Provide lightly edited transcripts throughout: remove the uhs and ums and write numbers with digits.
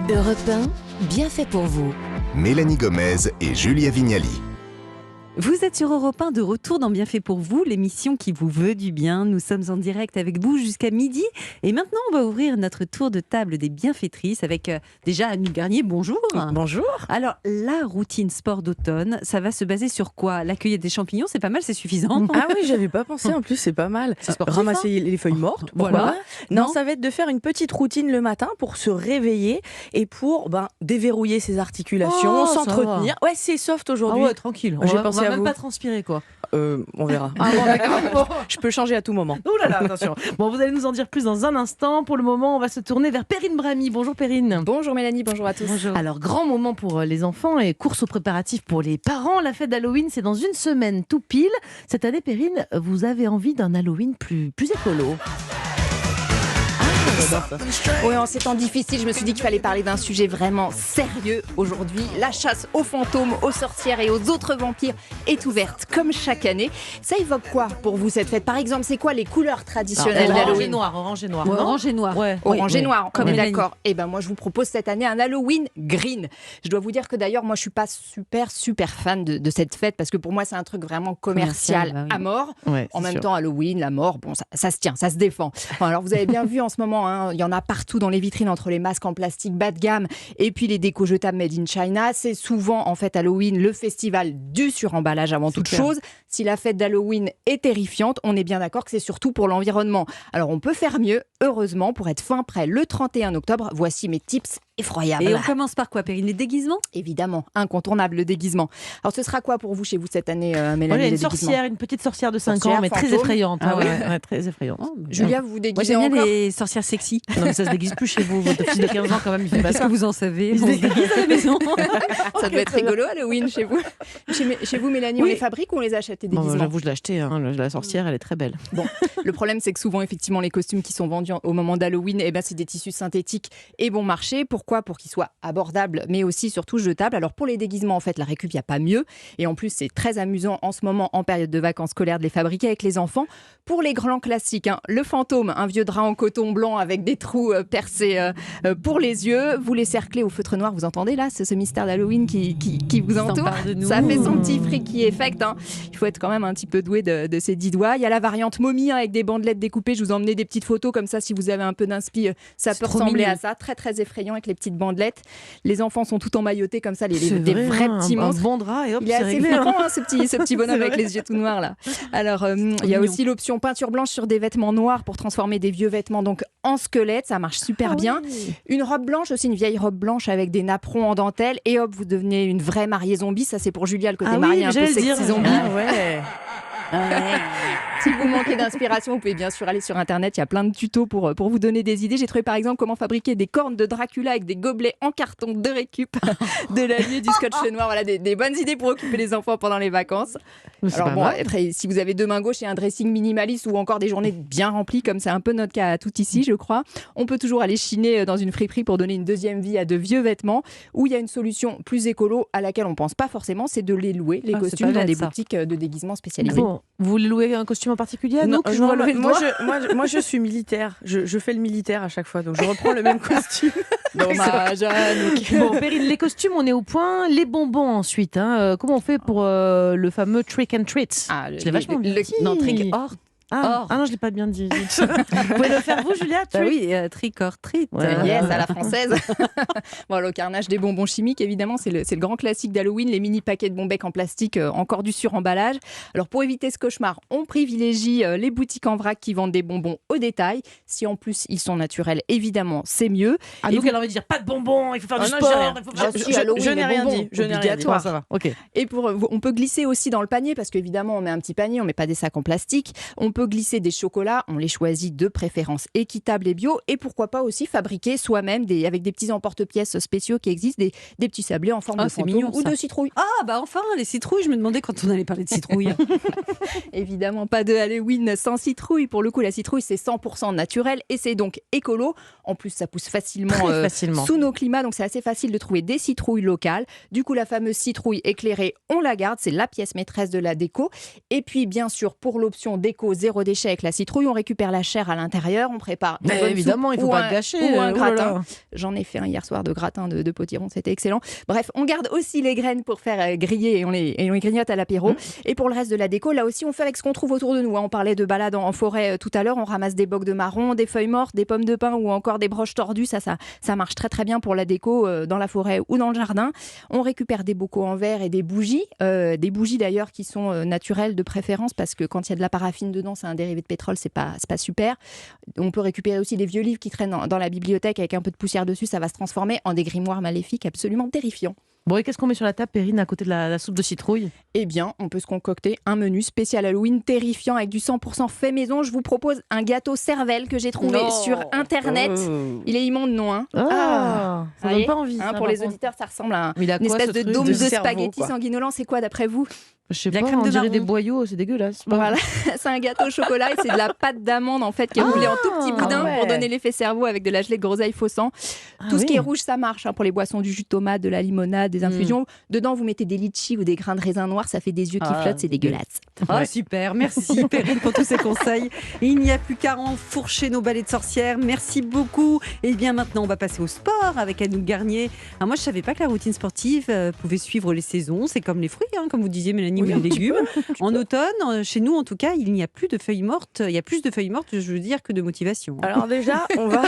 Europe 1, bien fait pour vous. Mélanie Gomez et Julia Vignali. Vous êtes sur Europe 1 de retour dans Bien fait pour vous, l'émission qui vous veut du bien. Nous sommes en direct avec vous jusqu'à midi. Et maintenant, on va ouvrir notre tour de table des bienfaitrices avec déjà Anne Garnier. Bonjour. Bonjour. Alors, la routine sport d'automne, ça va se baser sur quoi? La cueillette des champignons, c'est pas mal, c'est suffisant. Ah oui, j'avais pas pensé. En plus, c'est pas mal. C'est sportif, ramasser les feuilles mortes. Voilà. Non, Non, ça va être de faire une petite routine le matin pour se réveiller et pour déverrouiller ses articulations, Oh, ça s'entretenir. Ouais, c'est soft Ah aujourd'hui. ouais, tranquille. J'ai On pensé va à même vous. pas transpirer, quoi. On verra. Ah bon, d'accord. Je peux changer à tout moment. Ouh là là, attention. Bon, vous allez nous en dire plus dans un instant. Pour le moment, on va se tourner vers Perrine Bramy. Bonjour Perrine. Bonjour Mélanie, bonjour à tous. Alors, grand moment pour les enfants et course aux préparatifs pour les parents. La fête d'Halloween, c'est dans une semaine tout pile. Cette année, Perrine, vous avez envie d'un Halloween plus écolo. Oui, en ces temps difficiles, je me suis dit qu'il fallait parler d'un sujet vraiment sérieux aujourd'hui. La chasse aux fantômes, aux sorcières et aux autres vampires est ouverte comme chaque année. Ça évoque quoi pour vous cette fête? Par exemple, c'est quoi les couleurs traditionnelles Orange et d'Halloween? noir, orange et noir. Ouais, non orange et noir. Ouais. Orange et noir, Comme on est Mélanie. d'accord. Et ben moi, je vous propose cette année un Halloween green. Je dois vous dire que d'ailleurs, moi, je suis pas super fan de cette fête parce que pour moi, c'est un truc vraiment commercial Commercial, bah oui. à mort. Ouais, En c'est même sûr. temps, Halloween, la mort, bon, ça se tient, ça se défend. Bon, alors, vous avez bien vu en ce moment, hein, il y en a partout dans les vitrines entre les masques en plastique bas de gamme et puis les décos jetables made in China. C'est souvent, en fait, Halloween, le festival du suremballage avant toute chose. Si la fête d'Halloween est terrifiante, on est bien d'accord que c'est surtout pour l'environnement. Alors, on peut faire mieux, heureusement, pour être fin prêt le 31 octobre. Voici mes tips effroyables. Et on commence par quoi, Perrine? Les déguisements? Évidemment, incontournable, le déguisement. Alors, ce sera quoi pour vous chez vous cette année, Mélanie, Voilà, les une déguisements? sorcière, une petite sorcière de 5 Sorcière, ans, mais très fantôme. effrayante. Ah oui. ouais, très effrayante. Julia, vous vous Moi, déguisez j'aime bien encore? les sorcières sexy. Non, mais ça se déguise plus chez vous. Votre fils de 15 ans, quand même, il fait pas Qu'est-ce ça. que vous en savez? Il se On se déguise déguise à la maison. Ça doit être rigolo, Halloween, chez vous. Chez vous, Mélanie, on Oui. les fabrique ou on les achète, les Bon, déguisements? j'avoue, je l'ai acheté. La sorcière, elle est très belle. Bon, le problème, c'est que souvent, effectivement, les costumes qui sont vendus au moment d'Halloween, c'est des tissus synthétiques et bon marché. Pourquoi? Pour qu'ils soient abordables, mais aussi, surtout, jetables. Alors, pour les déguisements, en fait, la récup, il n'y a pas mieux. Et en plus, c'est très amusant en ce moment, en période de vacances scolaires, de les fabriquer avec les enfants. Pour les grands classiques, le fantôme, un vieux drap en coton blanc avec des trous percés pour les yeux. Vous les cerclez au feutre noir, vous entendez là? C'est ce mystère d'Halloween qui vous entoure. s'empare de nous. Ça fait son petit freaky effect. Il faut être quand même un petit peu doué de ses 10 doigts. Il y a la variante momie avec des bandelettes découpées. Je vous ai emmené des petites photos comme ça. Si vous avez un peu d'inspi, ça C'est peut trop ressembler mignon. à ça. Très, très effrayant avec les petites bandelettes. Les enfants sont tout emmaillotés comme ça, des C'est vrais hein, petits un monstres. bon drap et hop, Il est c'est assez réglé. flippant, ce petit bonhomme C'est avec vrai. les yeux tout noirs là. Alors, il y a mignon. aussi l'option peinture blanche sur des vêtements noirs pour transformer des vieux vêtements donc en squelette. Ça marche super bien. Une robe blanche aussi, une vieille robe blanche avec des napperons en dentelle. Et hop, vous devenez une vraie mariée zombie. Ça, c'est pour Julia, le côté Ah mariée oui, un peu j'allais le sexy dire. zombie. Ah ouais. Si vous manquez d'inspiration, vous pouvez bien sûr aller sur Internet. Il y a plein de tutos pour vous donner des idées. J'ai trouvé par exemple comment fabriquer des cornes de Dracula avec des gobelets en carton de récup, de la nuit, du scotch noir. Voilà, des bonnes idées pour occuper les enfants pendant les vacances. C'est Alors pas bon, mal. après, si vous avez deux mains gauches et un dressing minimaliste ou encore des journées bien remplies, comme c'est un peu notre cas à tout ici, je crois, on peut toujours aller chiner dans une friperie pour donner une deuxième vie à de vieux vêtements. Où il y a une solution plus écolo à laquelle on pense pas forcément, c'est de les louer, les Ah, c'est costumes, pas dans bête, des ça. boutiques de déguisement spécialisées. Bon, vous voulez louer un costume en particulier à nous Non, que je vous non, relève le moi, doigt moi, je suis militaire. Je fais le militaire à chaque fois, donc je reprends le même costume. Dommage, Anouk. Bon, Perrine, les costumes, on est au point. Les bonbons ensuite. Comment on fait pour le fameux trick and treat? Ah, Je l'ai vachement bien dit. Non, trick or. Ah, or. ah non, je l'ai pas bien dit. Vous pouvez le faire vous, Julia? Bah trick oui, trick or treat. Ouais. Yes, à la française. Bon, le carnage des bonbons chimiques, évidemment, c'est le grand classique d'Halloween, les mini paquets de bonbecs en plastique, encore du suremballage. Alors, pour éviter ce cauchemar, on privilégie les boutiques en vrac qui vendent des bonbons au détail. Si en plus ils sont naturels, évidemment, c'est mieux. Ah, Et donc vous- elle a envie de dire pas de bonbons, il faut faire Ah du non, sport. j'ai rien. il faut faire du Je- sport. je- Halloween, Je n'ai les rien bonbons, dit. Je n'ai rien dit. obligatoire. Ça va, ok. Et on peut glisser aussi dans le panier, parce qu'évidemment, on met un petit panier, on met pas des sacs en plastique. On peut glisser des chocolats, on les choisit de préférence équitables et bio. Et pourquoi pas aussi fabriquer soi-même avec des petits emporte-pièces spéciaux qui existent, des petits sablés en forme Ah, de c'est fantôme mignon, ou ça. de citrouille. Ah bah enfin, les citrouilles, je me demandais quand on allait parler de citrouilles. Évidemment, pas de Halloween sans citrouille. Pour le coup, la citrouille, c'est 100% naturel et c'est donc écolo. En plus, ça pousse facilement, Très facilement. sous nos climats, donc c'est assez facile de trouver des citrouilles locales. Du coup, la fameuse citrouille éclairée, on la garde, c'est la pièce maîtresse de la déco. Et puis, bien sûr, pour l'option déco zéro déchet avec la citrouille. On récupère la chair à l'intérieur, on prépare une Mais bonne évidemment, soupe il faut ou pas un- gâcher. ou un Oh là là. gratin. J'en ai fait un hier soir de gratin de potiron, c'était excellent. Bref, on garde aussi les graines pour faire griller et on les grignote à l'apéro. Et pour le reste de la déco, là aussi, on fait avec ce qu'on trouve autour de nous. On parlait de balade en forêt tout à l'heure. On ramasse des bocs de marron, des feuilles mortes, des pommes de pin ou encore des broches tordues. Ça marche très très bien pour la déco dans la forêt ou dans le jardin. On récupère des bocaux en verre et des bougies d'ailleurs qui sont naturelles de préférence parce que quand il y a de la paraffine dedans, c'est un dérivé de pétrole, c'est pas super. On peut récupérer aussi des vieux livres qui traînent dans la bibliothèque avec un peu de poussière dessus. Ça va se transformer en des grimoires maléfiques absolument terrifiants. Bon, et qu'est-ce qu'on met sur la table, Perrine, à côté de la soupe de citrouille? Eh bien, on peut se concocter un menu spécial Halloween terrifiant avec du 100% fait maison. Je vous propose un gâteau cervelle que j'ai trouvé sur Internet. Il est immonde, non hein Ça Vous donne voyez pas envie. ça, Pour par les contre. auditeurs, ça ressemble à Mais il a une quoi, espèce ce de truc dôme de de cerveau, spaghettis quoi. sanguinolents. C'est quoi d'après vous? Je sais De la pas, crème on de dirait marron. des boyaux, c'est dégueulasse. Voilà, c'est un gâteau au chocolat et c'est de la pâte d'amande en fait qui est roulée en tout petits boudins ouais. pour donner l'effet cerveau avec de la gelée de groseille faussant. Tout ce qui est rouge, ça marche pour les boissons, du jus de tomate, de la limonade, des infusions. Dedans, vous mettez des litchis ou des grains de raisin noir, ça fait des yeux qui flottent, c'est dégueulasse. Ah, super, merci Perrine pour tous ces conseils. Et il n'y a plus qu'à enfourcher nos balais de sorcières. Merci beaucoup. Et bien maintenant, on va passer au sport avec Anouk Garnier. Alors moi, je savais pas que la routine sportive pouvait suivre les saisons. C'est comme les fruits, comme vous disiez, Mélanie, ou les légumes. En automne, chez nous en tout cas, il n'y a plus de feuilles mortes. Il y a plus de feuilles mortes, je veux dire, que de motivation. Alors déjà, on va...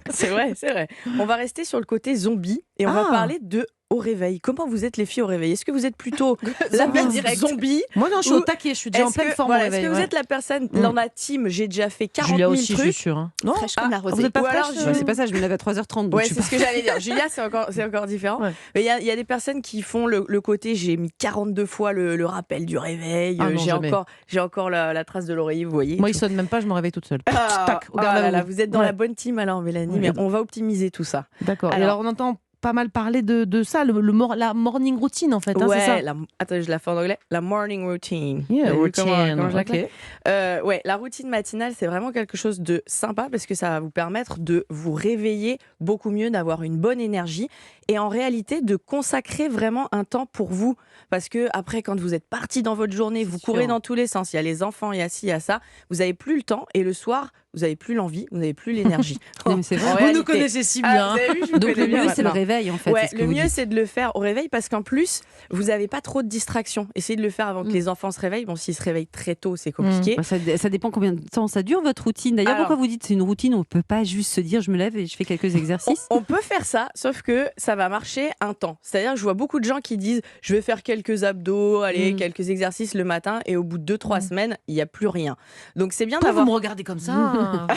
c'est vrai. On va rester sur le côté zombie et on va parler de au réveil. Comment vous êtes les filles au réveil? Est-ce que vous êtes plutôt la Zombie personne direct. zombie? Moi, non, je suis Ou au taquet, je suis déjà en Est-ce pleine que- forme voilà, au réveil. Est-ce que vous ouais. êtes la personne, dans la team, j'ai déjà fait 40 Julia 000 aussi, je suis trucs? sûre. Non Fraîche comme la rosée. vous êtes pas Ou fraîche, alors, Ouais, c'est pas ça, je me lève à 3h30. donc Ouais, je suis c'est ce que j'allais dire. Julia, c'est encore différent. Ouais. Mais il y a des personnes qui font le côté, j'ai mis 42 fois le rappel du réveil. Ah non, jamais. J'ai encore la trace de l'oreiller, vous voyez. Moi, il tout. sonne même pas, je me réveille toute seule. Ah, Tac, oh regarde là là, là, vous êtes dans Ouais. la bonne team alors, Mélanie, Ouais. mais on va optimiser tout ça. D'accord. Et Alors- alors, on entend pas mal parler de ça, la morning routine, en fait. Hein, c'est ça. Attends, je la fais en anglais. La morning routine. Yeah, Vous avez vu comment routine, je la ok. claque Ouais, la routine matinale, c'est vraiment quelque chose de sympa parce que ça va vous permettre de vous réveiller beaucoup mieux, d'avoir une bonne énergie et en réalité de consacrer vraiment un temps pour vous. Parce que après, quand vous êtes parti dans votre journée, vous courez dans tous les sens. Il y a les enfants, il y a ci, il y a ça. Vous n'avez plus le temps et le soir, vous n'avez plus l'envie, vous n'avez plus l'énergie. Non, mais c'est vrai. En Vous réalité- nous connaissez si Ah, bien. vous avez vu, je vous Donc le connais bien mieux, c'est le maintenant. réveil en fait. Ouais, c'est ce que le vous mieux dites. c'est de le faire au réveil parce qu'en plus vous n'avez pas trop de distractions. Essayez de le faire avant que les enfants se réveillent. Bon, s'ils se réveillent très tôt, c'est compliqué. Bah, ça dépend combien de temps ça dure votre routine. D'ailleurs, Alors- pourquoi vous dites c'est une routine? On ne peut pas juste se dire je me lève et je fais quelques exercices. On peut faire ça, sauf que ça va marcher un temps. C'est-à-dire que je vois beaucoup de gens qui disent je vais faire quelques abdos, allez, quelques exercices le matin et au bout de 2-3 semaines, il n'y a plus rien. Donc c'est bien Pourquoi vous d'avoir me regardez comme ça?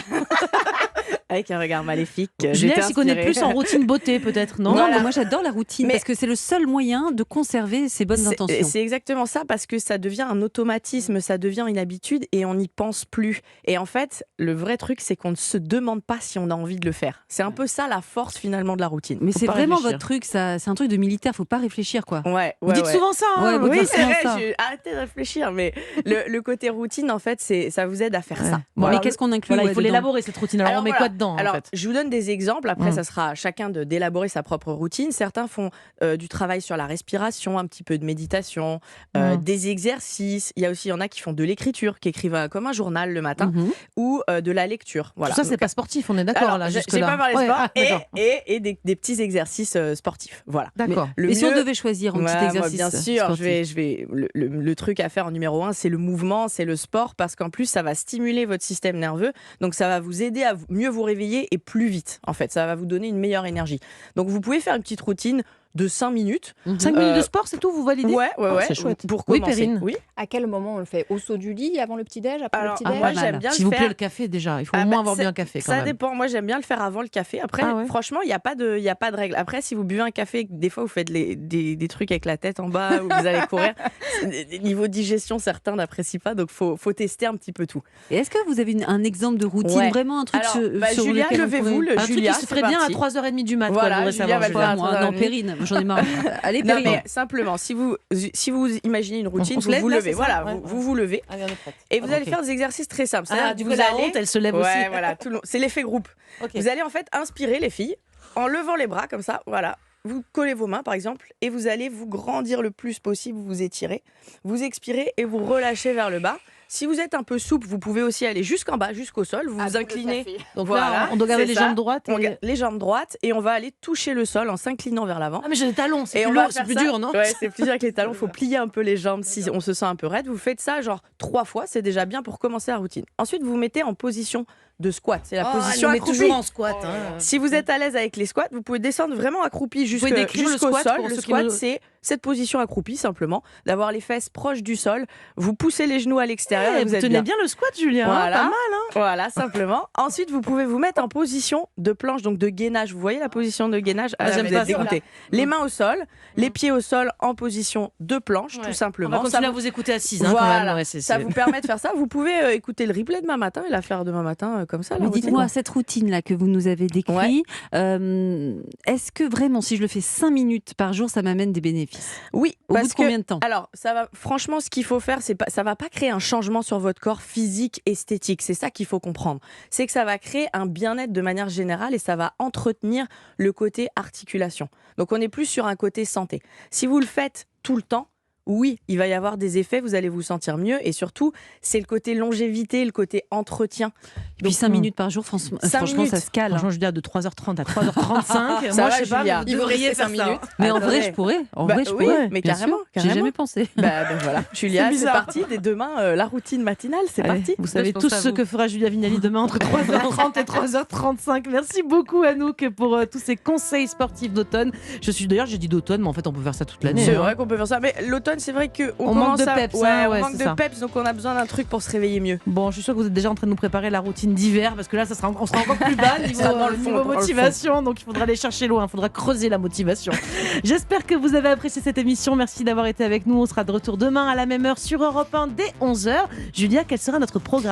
avec un regard maléfique. Julien, j'étais s'y connaît inspirée. plus en routine beauté, peut-être, non? Non, Voilà. mais moi j'adore la routine Mais- parce que c'est le seul moyen de conserver ses bonnes intentions. C'est exactement ça parce que ça devient un automatisme, ça devient une habitude et on n'y pense plus. Et en fait, le vrai truc, c'est qu'on ne se demande pas si on a envie de le faire. C'est un peu ça la force finalement de la routine. Mais Faut c'est pas vraiment réfléchir. votre truc, ça. C'est un truc de militaire, faut pas réfléchir quoi. Ouais, Vous dites souvent ça, hein? Ouais, vous Oui, dites c'est souvent vrai, ça. arrêtez de réfléchir, mais le côté routine, en fait, ça vous aide à faire ça. Bon, Mais alors, qu'est-ce qu'on inclut Voilà, il ouais, faut dedans l'élaborer, cette routine. Alors, on met voilà. quoi dedans, Alors, en fait? je vous donne des exemples. Après, Mm. ça sera à chacun d'élaborer sa propre routine. Certains font du travail sur la respiration, un petit peu de méditation, des exercices. Il y en a qui font de l'écriture, qui écrivent comme un journal le matin, Mhm. ou de la lecture. Voilà. Tout ça, c'est Donc, pas sportif, on est d'accord, alors, là, j'ai jusque-là. pas parlé de Ouais, sport, ah, d'accord. et des petits exercices sportifs. Voilà. D'accord. Le Et si on mieux- devait choisir un petit Ouais, moi, exercice bien sûr, sportif. le truc à faire en numéro 1, c'est le mouvement, c'est le sport, parce qu'en plus, ça va stimuler votre système nerveux, donc ça va vous aider à mieux vous réveiller et plus vite, en fait. Ça va vous donner une meilleure énergie. Donc, vous pouvez faire une petite routine de 5 minutes. 5 minutes de sport, c'est tout, vous validez? Ouais, Oh, c'est chouette. Pour Oui, commencer. Perrine. Oui. À quel moment on le fait? Au saut du lit, avant le petit-déj, après Alors, le petit-déj? moi, pas mal. j'aime bien S'il le vous plaît, faire. le café, déjà. Il faut au Ah moins bah, avoir bu un café, quand Ça même. dépend. Moi, j'aime bien le faire avant le café. Après, Ah ouais. franchement, il n'y a pas de règle. Après, si vous buvez un café, des fois, vous faites des trucs avec la tête en bas ou vous allez courir. Niveau digestion, certains n'apprécient pas. Donc, faut tester un petit peu tout. Et est-ce que vous avez un exemple de routine, Ouais. vraiment un truc Alors, sur Julia, lequel on levez-vous. pourrait- Un truc Julia, qui se c'est ferait bien à parti. 3h30 du mat. Voilà, quoi, je voudrais Julia savoir, va le Julia. faire à Moi, 3h30. non, Perrine, j'en ai marre. Allez, Non, Perrine. mais simplement, si vous imaginez une routine, On se vous lève, vous là, levez. c'est ça Voilà, Ouais, vous veuillez Allez, on est prête. et vous Ah, allez ok. faire des exercices très simples. Ah, C'est-à-dire du que coup, vous la allez... honte, elle se lève Ouais, aussi. voilà, c'est l'effet groupe. Ok. Vous allez en fait inspirer les filles en levant les bras comme ça, voilà. Vous collez vos mains par exemple et vous allez vous grandir le plus possible, vous étirez, vous expirez et vous relâchez vers le bas. Si vous êtes un peu souple, vous pouvez aussi aller jusqu'en bas, jusqu'au sol. Vous vous inclinez. Donc Voilà, là, on doit garder c'est les ça. jambes droites. On garde les jambes droites et on va aller toucher le sol en s'inclinant vers l'avant. Ah mais j'ai des talons, c'est Et plus on va lourd, c'est faire plus ça. dur, non? Ouais, c'est plus dur avec les talons. Il faut plier un peu les jambes si on se sent un peu raide. Vous faites ça genre 3 fois, c'est déjà bien pour commencer la routine. Ensuite, vous vous mettez en position de squat. C'est la position on est accroupie. toujours en squat. Hein. Si vous êtes à l'aise avec les squats, vous pouvez descendre vraiment accroupi pouvez décrire le jusqu'au squat sol. pour Le ceux qui squat, nous- c'est cette position accroupie simplement, d'avoir les fesses proches du sol. Vous poussez les genoux à l'extérieur et Vous vous êtes tenez bien. bien le squat, Julien. hein, Voilà. Pas mal. Hein. Voilà, simplement. Ensuite, vous pouvez vous mettre en position de planche, donc de gainage. Vous voyez la position de gainage? Ah, j'aime vous pas êtes ça. dégoûté. Les mains au sol, les pieds au sol en position de planche, Ouais. tout On simplement. va continuer Ça à vous écouter assise. Hein, quand Voilà. même. Ouais, c'est- Ça c'est- vous permet de faire ça. Vous pouvez écouter le replay demain matin et la faire demain matin comme ça. la Mais routine. dites-moi, cette routine-là que vous nous avez décrite, Ouais. est-ce que vraiment, si je le fais 5 minutes par jour, ça m'amène des bénéfices? Oui, Au parce bout de combien de temps? Alors, ça va. Franchement, ce qu'il faut faire, ça va pas créer un changement sur votre corps physique, esthétique. C'est ça qu'il faut comprendre. C'est que ça va créer un bien-être de manière générale et ça va entretenir le côté articulation. Donc, on est plus sur un côté santé. Si vous le faites tout le temps, oui, il va y avoir des effets, vous allez vous sentir mieux et surtout, c'est le côté longévité, le côté entretien. Puis 5 minutes par jour, franchement, 5 franchement ça minutes. se cale. hein. Franchement, Julia, de 3h30 à 3h35. Ça Moi, va, je sais pas, Julia. mais Il vous vous devriez restez faire 5 ça. minutes. Mais en Attendez. vrai, je pourrais. En Bah vrai, je oui, pourrais. mais bien carrément, sûr. J'ai carrément. jamais pensé. Ben voilà, Julia, c'est bizarre. parti. Dès demain, la routine matinale, c'est Allez, parti. Vous savez Je pense tous à ce vous. que fera Julia Vignali demain entre 3h30 et 3h35. Merci beaucoup Anouk pour tous ces conseils sportifs d'automne. D'ailleurs, j'ai dit d'automne, mais en fait, on peut faire ça toute l'année. C'est hein. vrai qu'on peut faire ça, mais l'automne, c'est vrai qu'on On manque commence de à... peps, Ouais, hein, on ouais, manque c'est de ça. peps, donc on a besoin d'un truc pour se réveiller mieux. Bon, je suis sûre que vous êtes déjà en train de nous préparer la routine d'hiver parce que là, on sera encore plus bas niveau, Ça, dans le fond, niveau dans le motivation. Donc, il faudra aller chercher loin, il faudra creuser la motivation. J'espère que vous avez apprécié cette émission. Merci d'avoir été avec nous. On sera de retour demain à la même heure sur Europe 1 dès 11h. Julia, quel sera notre programme ?